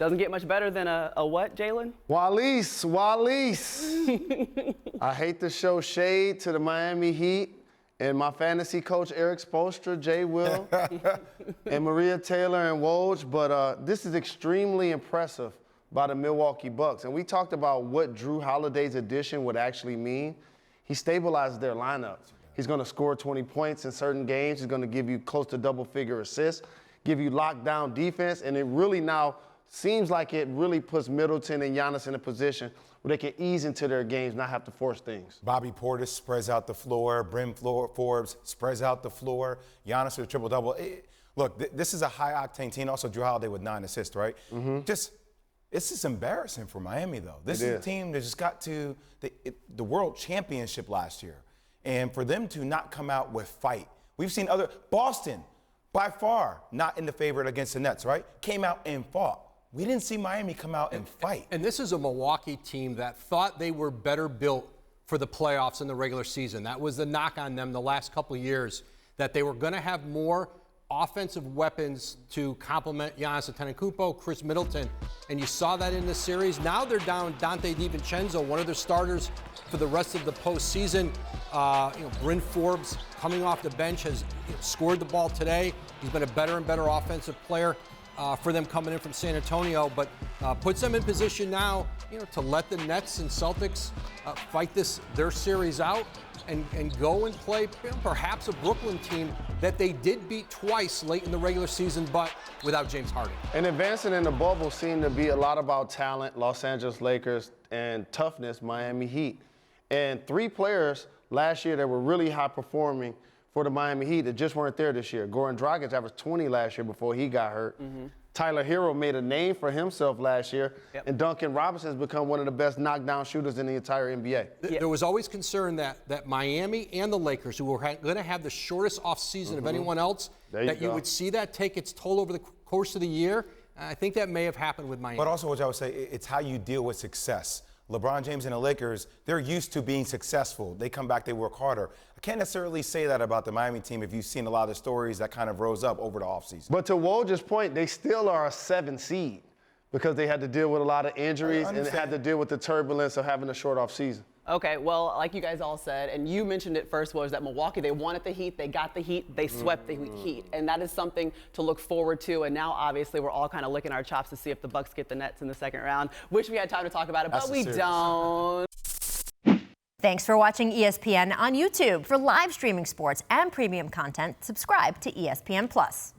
Doesn't get much better than a what, Jalen? Wallace. I hate to show shade to the Miami Heat and my fantasy coach, Eric Spoelstra, Jay Will, and Maria Taylor and Woj, but this is extremely impressive by the Milwaukee Bucks. And we talked about what Drew Holiday's addition would actually mean. He stabilized their lineup. He's going to score 20 points in certain games. He's going to give you close to double-figure assists, give you lockdown defense, and it really now seems like it really puts Middleton and Giannis in a position where they can ease into their games, not have to force things. Bobby Portis spreads out the floor. Forbes spreads out the floor. Giannis with a triple-double. Look, this is a high-octane team. Also, Drew Holiday with 9 assists, right? Mm-hmm. This is embarrassing for Miami, though. This is a team that just got to the World Championship last year. And for them to not come out with fight. We've seen Boston, by far, not in the favorite against the Nets, right? Came out and fought. We didn't see Miami come out and fight. And this is a Milwaukee team that thought they were better built for the playoffs in the regular season. That was the knock on them the last couple of years, that they were going to have more offensive weapons to complement Giannis Antetokounmpo, Chris Middleton, and you saw that in the series. Now they're down Dante DiVincenzo, one of their starters for the rest of the postseason. Bryn Forbes, coming off the bench, has scored the ball today. He's been a better and better offensive player for them coming in from San Antonio, but puts them in position now, to let the Nets and Celtics fight their series out and go and play perhaps a Brooklyn team that they did beat twice late in the regular season, but without James Harden. And advancing in the bubble seemed to be a lot about talent, Los Angeles Lakers, and toughness, Miami Heat. And 3 players last year that were really high performing for the Miami Heat that just weren't there this year. Goran Dragic averaged 20 last year before he got hurt. Mm-hmm. Tyler Hero made a name for himself last year, and Duncan Robinson has become one of the best knockdown shooters in the entire NBA. There was always concern that Miami and the Lakers, who were going to have the shortest offseason of anyone else, you would see that take its toll over the course of the year. I think that may have happened with Miami. But also, what I would say, it's how you deal with success. LeBron James and the Lakers, they're used to being successful. They come back, they work harder. I can't necessarily say that about the Miami team if you've seen a lot of the stories that kind of rose up over the offseason. But to Woj's point, they still are a 7 seed because they had to deal with a lot of injuries and had to deal with the turbulence of having a short offseason. Okay, well, like you guys all said, and you mentioned it first, was that Milwaukee, they wanted the Heat, they got the Heat, they swept the Heat. And that is something to look forward to. And now, obviously, we're all kind of licking our chops to see if the Bucks get the Nets in the second round. Wish we had time to talk about it, but we don't. Thanks for watching ESPN on YouTube. For live streaming sports and premium content, subscribe to ESPN+.